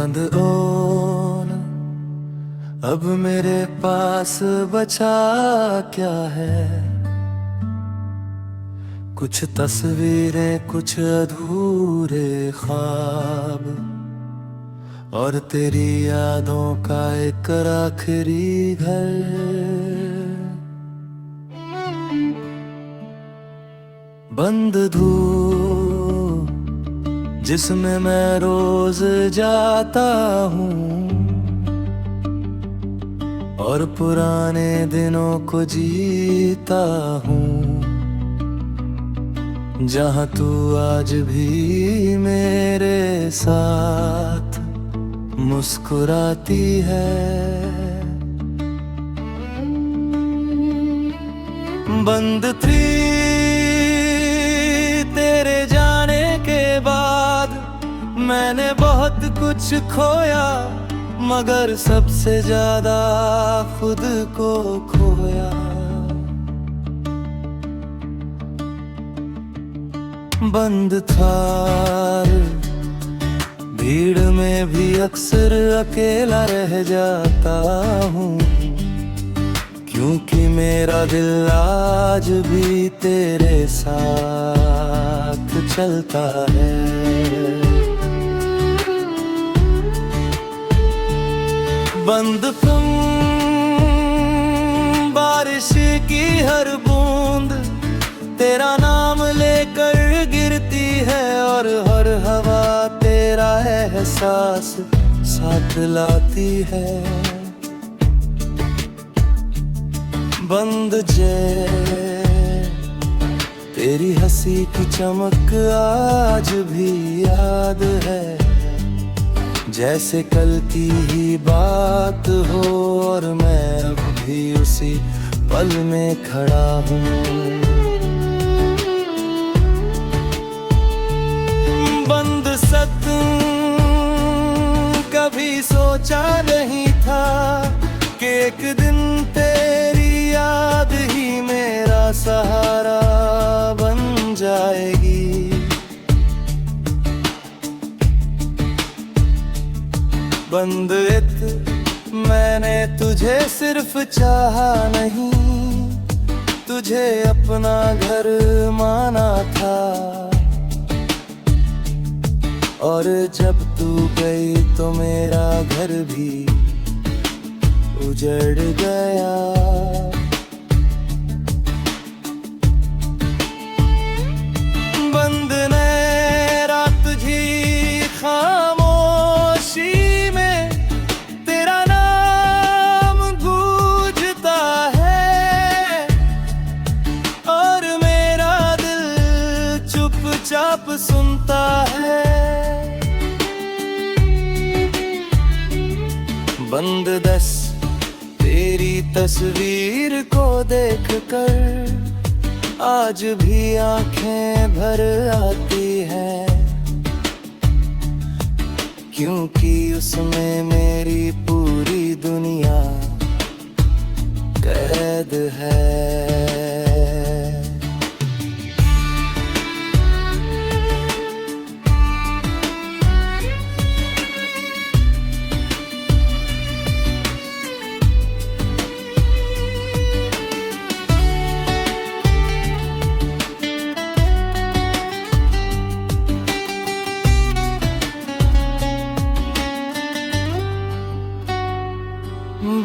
चांद ओन अब मेरे पास बचा क्या है। कुछ तस्वीरें, कुछ अधूरे ख्वाब और तेरी यादों का एक आखिरी घर। बंद धूप जिसमें मैं रोज जाता हूँ और पुराने दिनों को जीता हूँ, जहाँ तू आज भी मेरे साथ मुस्कुराती है। बंद थी तेरे जाने के बाद मैंने बहुत कुछ खोया, मगर सबसे ज्यादा खुद को खोया। बंद था भीड़ में भी अक्सर अकेला रह जाता हूँ, क्योंकि मेरा दिल आज भी तेरे साथ चलता है। बंद तुम बारिश की हर बूंद तेरा नाम लेकर गिरती है, और हर हवा तेरा एहसास साथ लाती है। बंद तेरी हंसी की चमक आज भी याद है, जैसे कल की ही बात हो और मैं अब भी उसी पल में खड़ा हूँ। बंद सत कभी सोचा नहीं था कि एक दिन तेरी याद ही मेरा सहारा बन जाएगी। बंद मैंने तुझे सिर्फ चाहा नहीं, तुझे अपना घर माना था, और जब तू गई तो मेरा घर भी उजड़ गया। बंद रात तुझी खामोशी में तेरा नाम गूंजता है, और मेरा दिल चुपचाप सुनता है। बंद तेरी तस्वीर को देखकर आज भी आंखें भर आती हैं, क्योंकि उसमें मेरी पूरी दुनिया कैद है।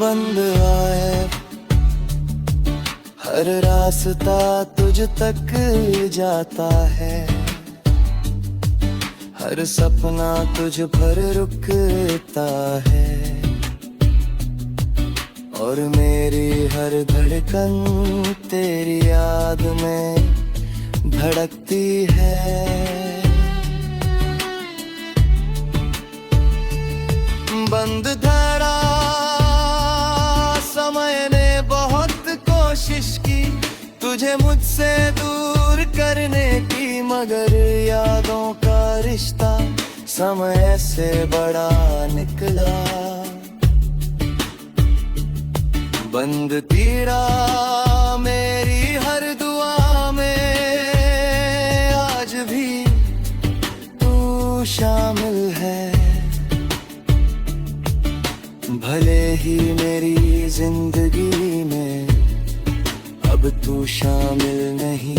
बंद आए हर रास्ता तुझ तक जाता है, हर सपना तुझ पर रुकता है, और मेरी हर धड़कन तेरी याद में धड़कती है। बंद धरा समय ने बहुत कोशिश की तुझे मुझसे दूर करने की, मगर यादों का रिश्ता समय से बड़ा निकला। बंद तेरा मेरी हर दुआ में आज भी तू शामिल है, भले ही मेरी जिंदगी में अब तू शामिल नहीं।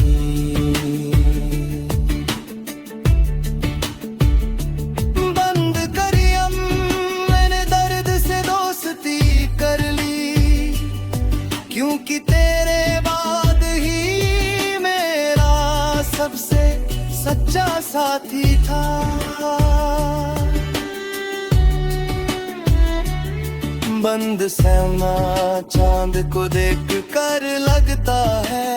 बंद करियम मैंने दर्द से दोस्ती कर ली, क्योंकि तेरे बाद ही मेरा सबसे सच्चा साथी था। बंद सहना चांद को देख कर लगता है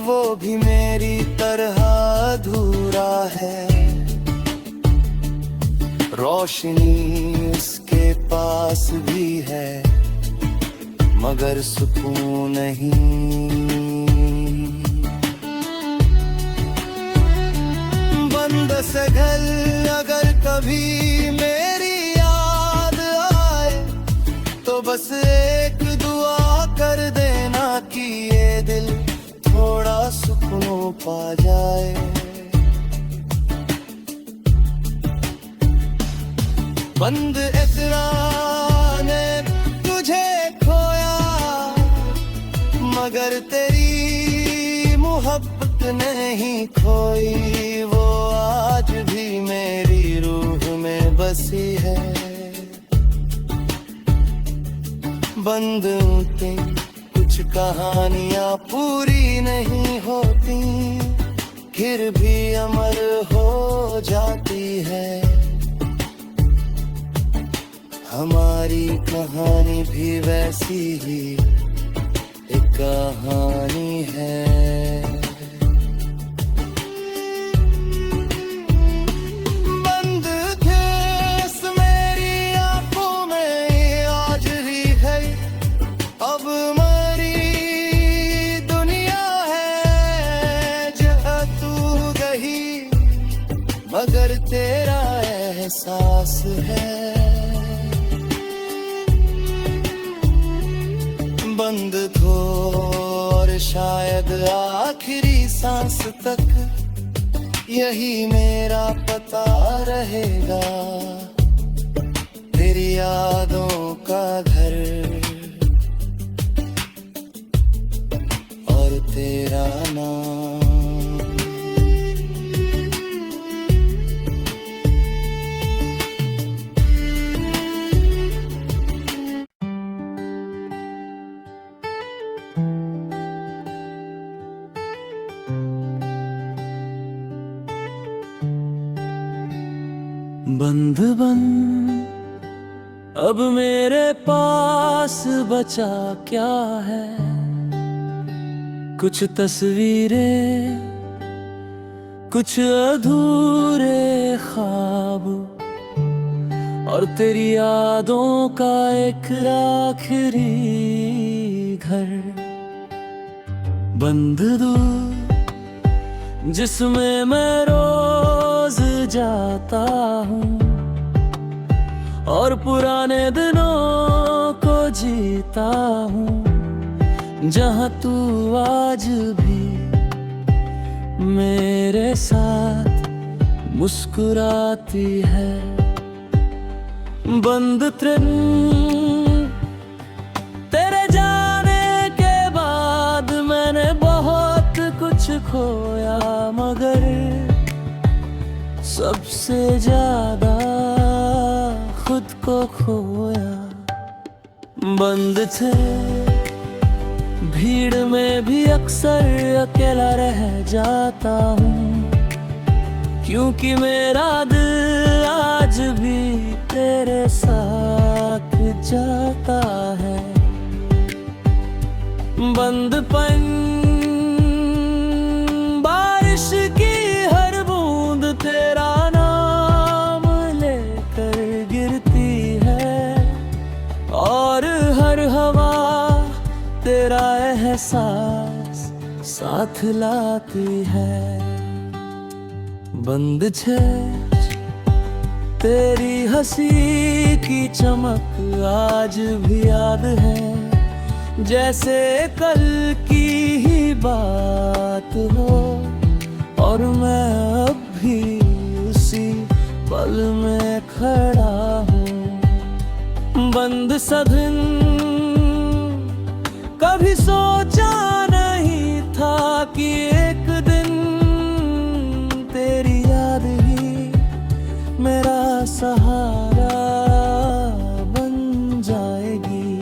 वो भी मेरी तरह अधूरा है। रोशनी उसके पास भी है मगर सुकून नहीं। बंद सगल अगर कभी मेरी याद आए तो बस एक दुआ कर देना कि ये दिल थोड़ा सुकून पा जाए। बंद इतना ने तुझे खोया मगर तेरी मोहब्बत नहीं खोई, वो आज भी मेरी रूह में बसी है। बंद होते कुछ कहानियां पूरी नहीं होती, फिर भी अमर हो जाती है। हमारी कहानी भी वैसी ही एक कहानी है। बंद केस मेरी आंखों में आज ही है, अब मरी दुनिया है जहाँ तू गई मगर तेरा एहसास है। बंद थो और शायद आखिरी सांस तक यही मेरा पता रहेगा, तेरी यादों का घर और तेरा नाम। बंद बंद अब मेरे पास बचा क्या है, कुछ तस्वीरें कुछ अधूरे ख्वाब और तेरी यादों का एक आखिरी घर। बंद दूर जिसमें मैं रोज जाता हूँ और पुराने दिनों को जीता हूँ, जहाँ तू आज भी मेरे साथ मुस्कुराती है। बंद ट्रेन तेरे जाने के बाद मैंने बहुत कुछ खोया मगर सबसे ज्यादा खुद को खोया। बंद थे भीड़ में भी अक्सर अकेला रह जाता हूँ, क्योंकि मेरा दिल आज भी तेरे साथ जाता है। बंद पन बारिश की हर बूंद तेरा नाम लेकर गिरती है और हर हवा तेरा एहसास साथ लाती है। बंद छे तेरी हंसी की चमक आज भी याद है, जैसे कल की ही बात हो और मैं अब भी उसी पल में खड़ा हूँ। बंद सघन कभी सोचा नहीं था कि एक दिन तेरी याद ही मेरा सहारा बन जाएगी।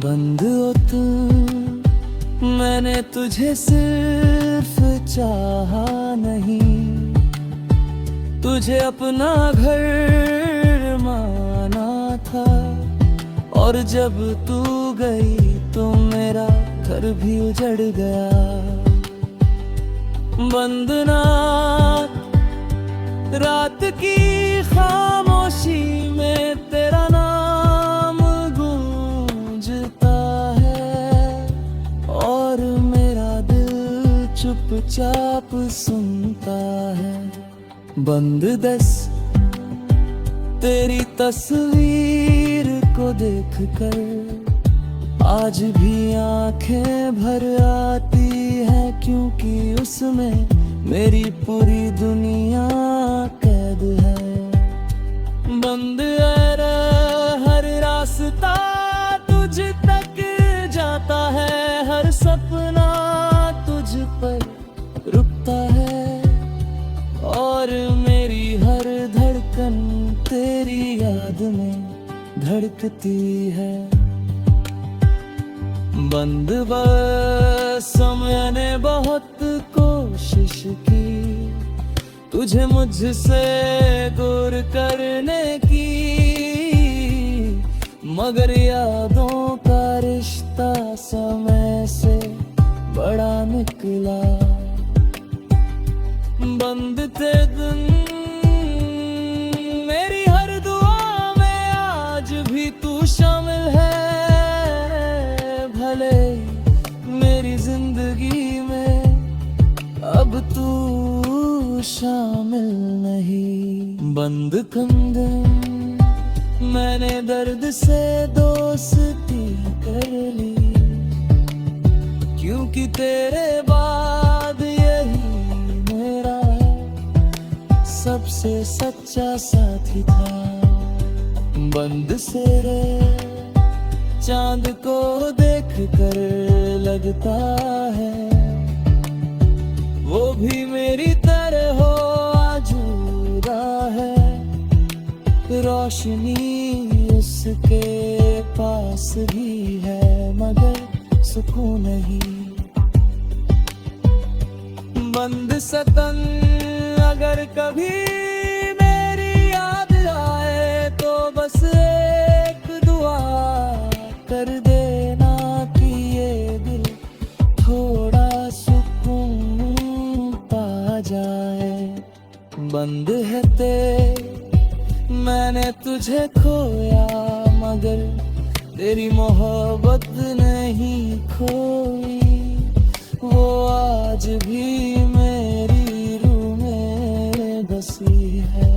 बंद हो तुम, मैंने तुझे सिर्फ चाहा नहीं, तुझे अपना घर माना था। और जब तू गई तो मेरा घर भी उजड़ गया। वंदना रात की खामोशी में तेरा नाम गूंजता है और मेरा दिल चुपचाप सुनता है। बंद दस तेरी तस्वीर को देखकर आज भी आंखें भर आती है, क्योंकि उसमें मेरी पूरी दुनिया कैद है। बंद हर रास्ता तुझ तक जाता है, हर सपना तुझ पर रुकता है और मेरी हर धड़कन तेरी याद में धड़कती है। बंद बस मैंने बहुत कोशिश की तुझे मुझसे दूर करने की, मगर यादों का रिश्ता समय से बड़ा निकला। बंद थे दिन मेरी हर दुआ में, आज भी तू शामिल है। भले मेरी जिंदगी में अब तू शामिल नहीं। बंद कंदन मैंने दर्द से दोस्ती कर ली, क्योंकि तेरे बाद यही मेरा सबसे सच्चा साथी था। बंद से चांद को देख कर लगता है वो भी मेरी तरह हो आजूदा है। रोशनी उसके पास भी है मगर सुकून नहीं। बंद सतन अगर कभी मेरी याद आए तो बस एक दुआ कर देना कि ये दिल थोड़ा सुकून पा जाए। बंद है मैंने तुझे खोया, मगर तेरी मोहब्बत नहीं खोई। वो आज भी मेरी रूह में बसी है।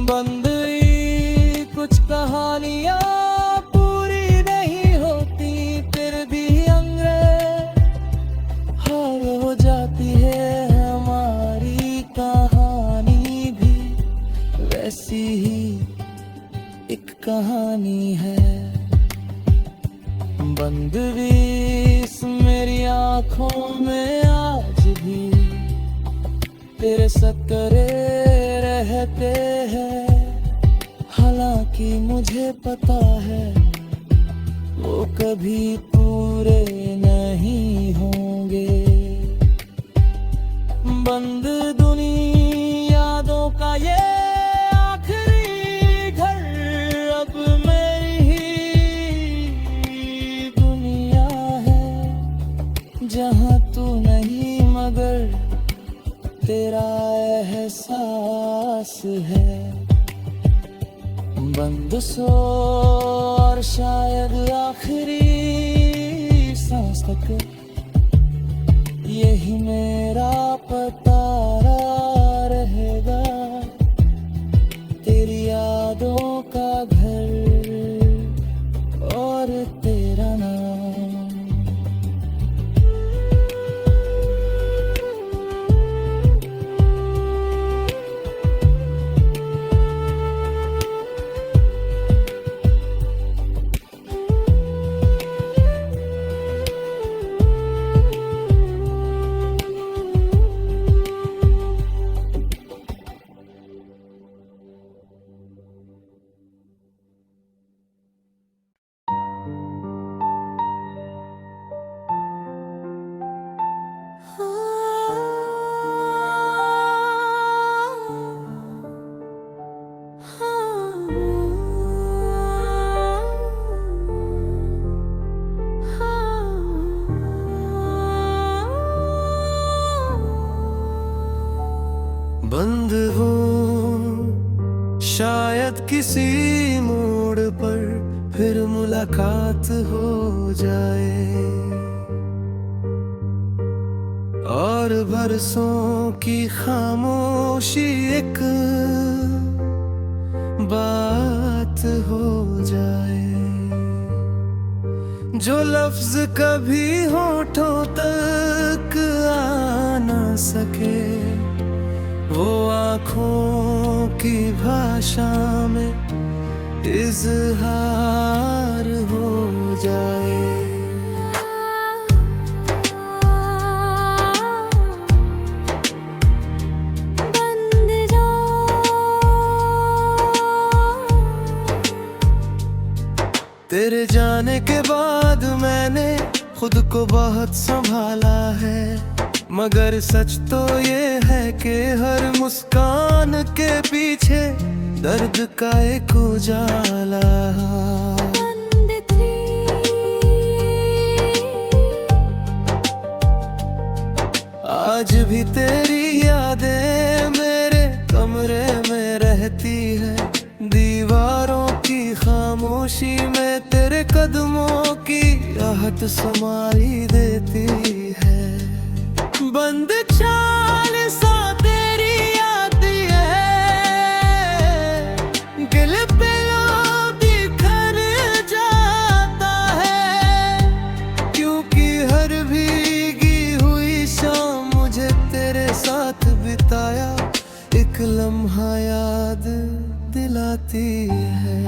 बंद कुछ कहानियां पूरी नहीं होती, फिर भी अंग्रेज हार हो जाती है। हमारी कहानी भी वैसी ही एक कहानी है। बंद मेरी आँखों में आज भी तेरे सतरे रहते हैं, हालांकि मुझे पता है वो कभी पूरे नहीं होंगे। बंद दुनिया यादों का ये आखिरी घर, अब मेरी ही दुनिया है जहाँ तू नहीं मगर तेरा एहसास है। बंद सो और शायद आखिरी सांस तक यही मेरा पता रहेगा, तेरी यादों का घर और तेरा नाम। किसी मोड़ पर फिर मुलाकात हो जाए, और बरसों की खामोशी एक बात हो जाए। जो लफ्ज कभी होठों तक आ ना सके, वो आँखों की भाषा में इजहार हो जाए। तेरे जाने के बाद मैंने खुद को बहुत संभाला है, मगर सच तो ये है कि हर मुस्कान के पीछे दर्द का एक उजाला। आज भी तेरी यादें मेरे कमरे में रहती है, दीवारों की खामोशी में तेरे कदमों की आहट समाई देती है। बंद चाल सा तेरी आती है, दिल पे बिखर जाता है, क्योंकि हर भीगी हुई शाम मुझे तेरे साथ बिताया एक लम्हा याद दिलाती है।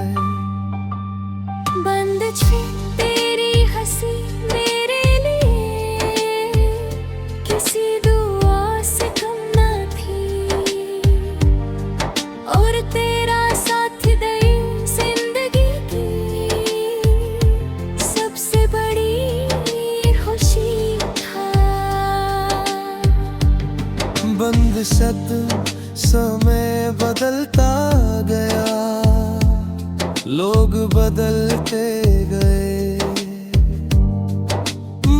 बंद छे तेरी हंसी मेरे लिए किसी दुआ से कम ना थी, और तेरा साथ दे जिंदगी की सबसे बड़ी खुशी था। बंद शत समय बदलता गया, लोग बदलते गए,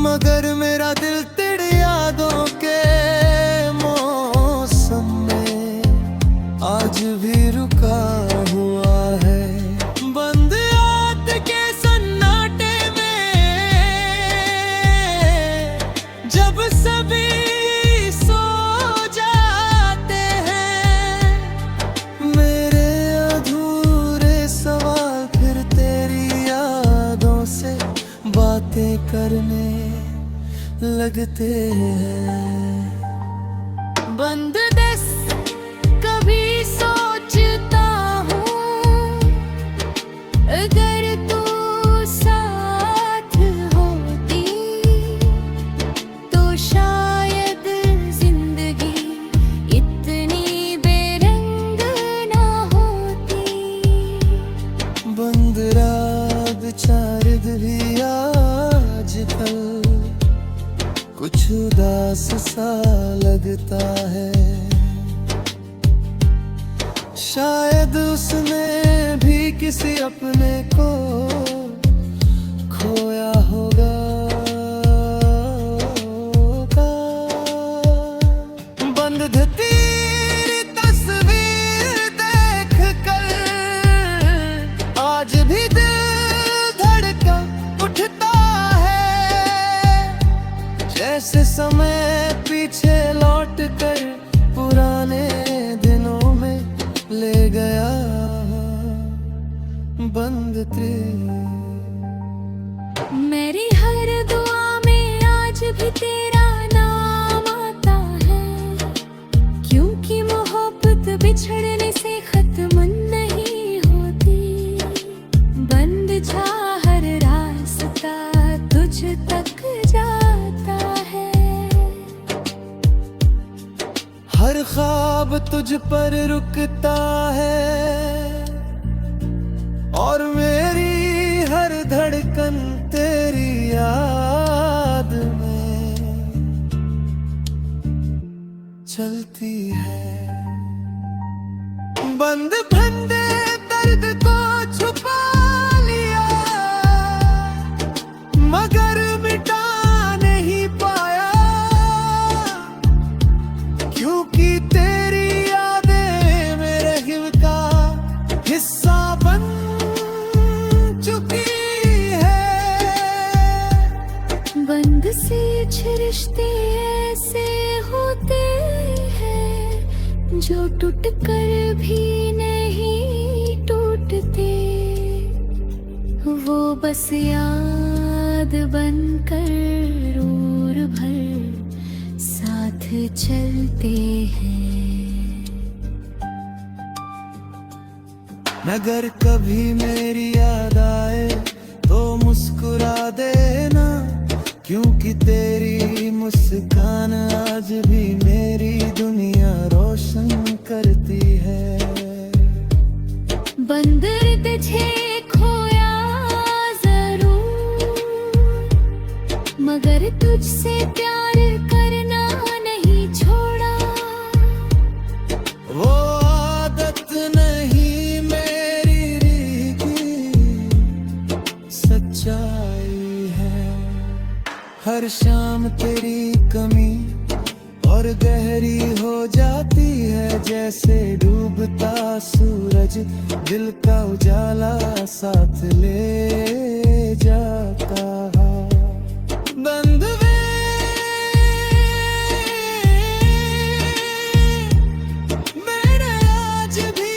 मगर मेरा दिल तेरी यादों के मौसम में आज भी रुका हुआ है। बंद याद के सन्नाटे में जब सभी सो जाते हैं, मेरे अधूरे सवाल फिर तेरी यादों से बातें करने लगते हैं। बंद दस कभी सोचता हूँ, अगर तू साथ होती तो शायद जिंदगी इतनी बेरंग ना होती। बंद रात चारद भी आजकल कुछ उदास सा लगता है, शायद उसने भी किसी अपने को खोया होगा। बंद तेरी तस्वीर देख कर आज भी दिल धड़का उठता है, जैसे समय पीछे लौट कर पुराने दिनों में ले गया। बंद मेरी हर दुआ में आज भी तेरा नाम आता है, क्योंकि मोहब्बत बिछड़ने से खत्म नहीं होती। बंद जा हर रास्ता तुझ तक जाता है, हर ख्वाब तुझ पर रुकता है, और मेरी हर धड़कन तेरी याद में चलती है। बंद फंदे दर्द को छुपा लिया, मगर मिटा नहीं पाया, क्योंकि तेरी यादें मेरे हिल का हिस्सा रिश्ते ऐसे होते हैं जो टूट कर भी नहीं टूटते, वो बस याद बनकर रूर भर साथ चलते हैं। अगर कभी मेरी याद आए तो मुस्कुरा देना, क्योंकि तेरी मुस्कान आज भी मेरी दुनिया रोशन करती है। बंदर तुझे खोया जरूर, मगर तुझसे प्यार करना नहीं छोड़ा। वो आदत नहीं मेरी रीति, सच्चाई है। हर शाम तेरी कमी और गहरी हो जाती है, जैसे डूबता सूरज दिल का उजाला साथ ले जाता है। बंद मेरे आज भी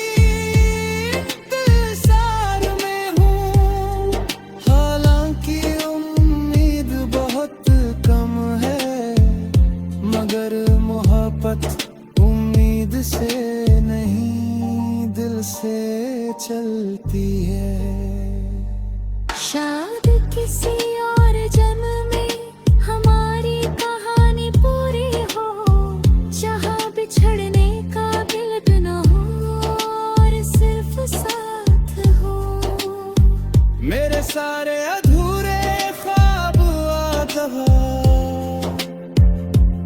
इंतजार में हूँ, हालांकि उम्मीद बहुत कम है, मगर मोहब्बत उम्मीद से नहीं दिल से चलती है। शायद किसी और जन्म में हमारी कहानी पूरी हो, जहाँ बिछड़ने का गिल्ट न हो और सिर्फ साथ हो। मेरे सारे अधूरे ख्वाब आधा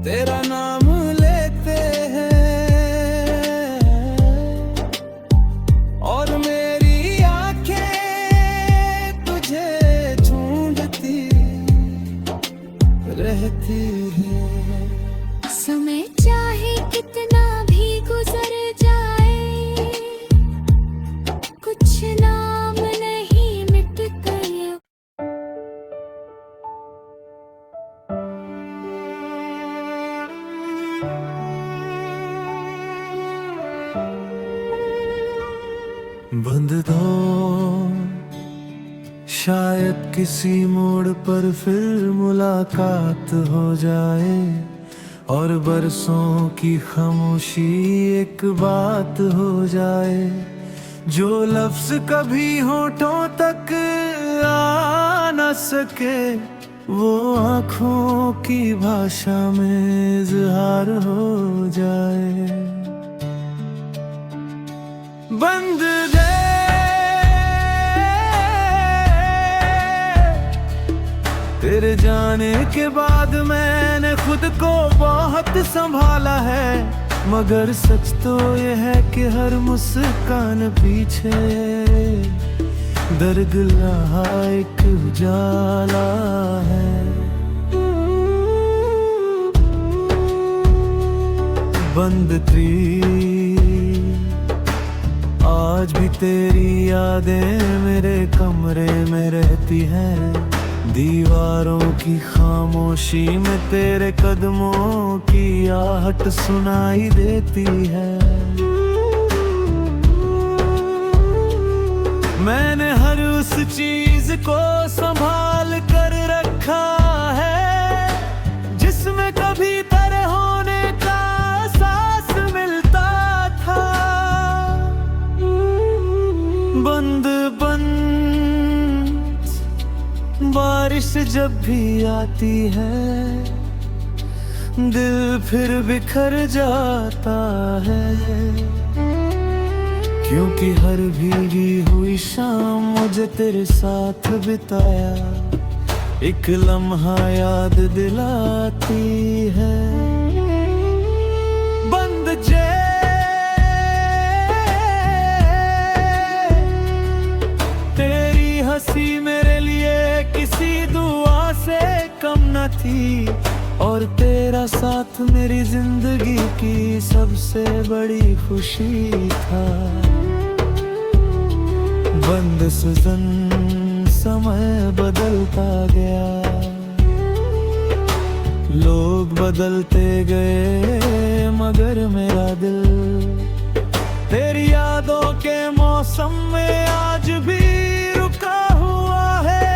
तेरा नाम लेते हैं, और मेरी आंखें तुझे ढूंढती रहती है। समय चाहे कितना भी गुजर जाए, कुछ नाम नहीं मिटते। बंद दो, शायद किसी मोड़ पर फिर मुलाकात हो जाए, और बरसों की खामोशी एक बात हो जाए। जो लफ्ज कभी होठों तक आ न सके, वो आँखों की भाषा में इजहार हो जाए। बंद दे तेरे जाने के बाद मैंने खुद को बहुत संभाला है, मगर सच तो ये है कि हर मुस्कान पीछे दर्द रहा एक उजाला है। बंद आज भी तेरी यादें मेरे कमरे में रहती हैं, दीवारों की खामोशी में तेरे कदमों की आहट सुनाई देती है। मैंने हर उस चीज को संभाल कर रखा है, जिसमें कभी तेरे होने का एहसास मिलता था। बंद बारिश जब भी आती है, दिल फिर बिखर जाता है, क्योंकि हर भीगी हुई शाम मुझे तेरे साथ बिताया एक लम्हा याद दिलाती है। बंद तेरी हंसी मेरे लिए किसी दुआ से कम न थी, और तेरा साथ मेरी जिंदगी की सबसे बड़ी खुशी था। बंद सुजन समय बदलता गया, लोग बदलते गए मगर मेरा दिल तेरी यादों के मौसम में आज भी रुका हुआ है।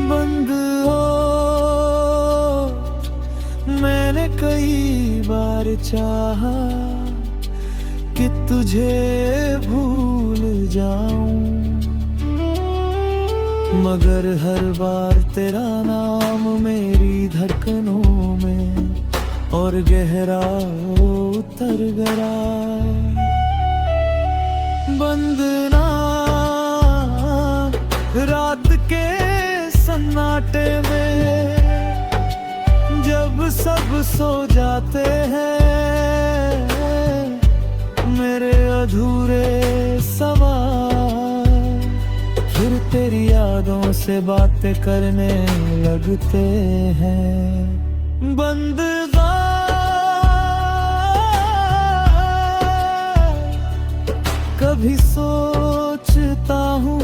बंद हो मैंने कई बार चाहा कि तुझे भूल जाऊं, मगर हर बार तेरा नाम मेरी धड़कनों में और गहरा उतर गया। बंद ना रात के सन्नाटे में जब सब सो जाते हैं, मेरे अधूरे सवाल फिर तेरी यादों से बातें करने लगते हैं। बंद कभी सोचता हूँ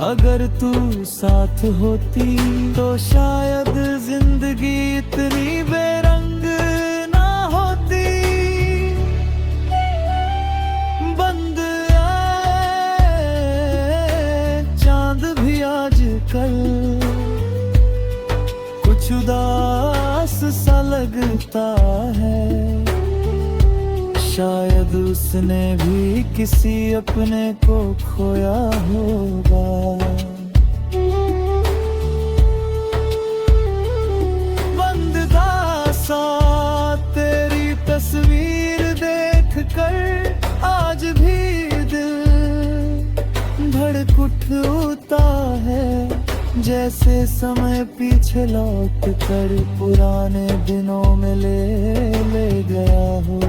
अगर तू साथ होती तो शायद जिंदगी इतनी बेरंग ना होती। बंद चांद भी आज कल कुछ उदास सा लगता है, शायद उसने भी किसी अपने को खोया होगा। बंद दासा तेरी तस्वीर देखकर आज भी दिल धड़क उठता है, जैसे समय पीछे लौट कर पुराने दिनों में ले गया हो।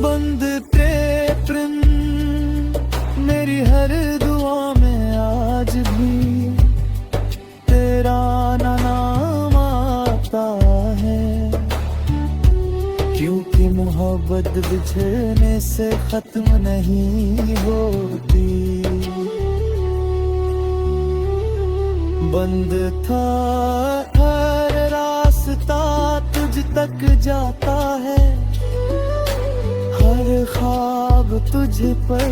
बंद तेरे प्रेम मेरी हर दुआ में आज भी तेरा नाम आता है, क्योंकि मोहब्बत बिछड़ने से खत्म नहीं होती। बंद था हर रास्ता तुझ तक जाता है, हर ख्वाब तुझ पर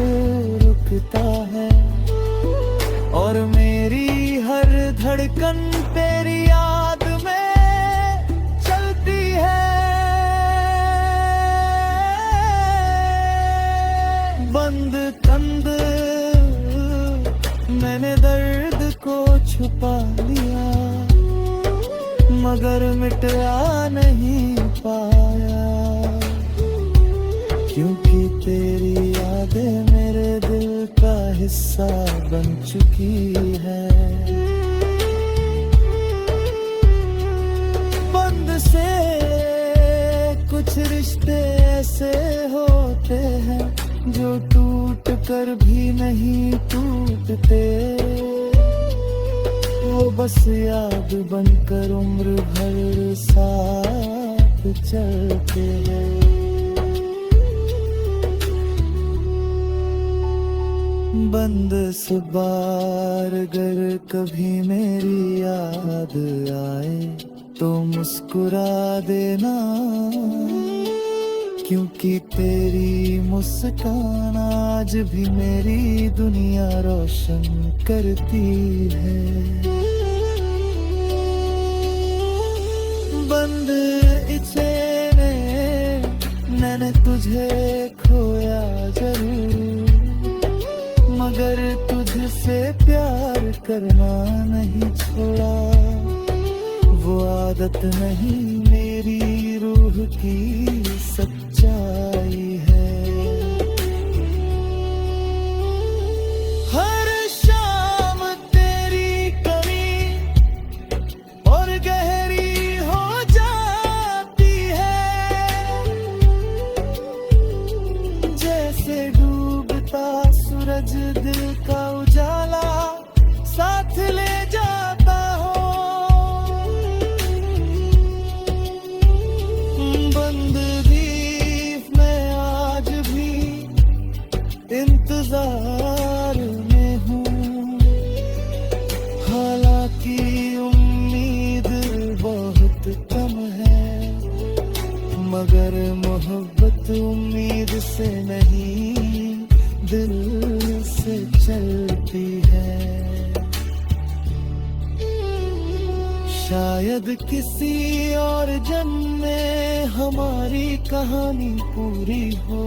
रुकता है, और मेरी हर धड़कन तेरी याद में चलती है। बंद कंद मैंने दर्द को छुपा लिया, मगर मिटा नहीं पाया, क्योंकि तेरी यादें मेरे दिल का हिस्सा बन चुकी है। बंद से कुछ रिश्ते ऐसे होते हैं जो टूट कर भी नहीं टूटते, वो बस याद बनकर उम्र भर साथ चलते हैं। बंद सुबार अगर कभी मेरी याद आए तो मुस्कुरा देना, क्योंकि तेरी मुस्कान आज भी मेरी दुनिया रोशन करती है। बंद इच्छे ने मैंने तुझे खोया जरूर, मगर तुझसे प्यार करना नहीं छोड़ा, वो आदत नहीं मेरी रूह की सच्चाई है। हर शाम तेरी कमी और गहरी हो जाती है, जैसे डूबता सूरज दिल का उजाला साथ ले जाता हो। बंद दीप में आज भी इंतजार में हूँ, ही दिल से चलती है। शायद किसी और जन्म में हमारी कहानी पूरी हो।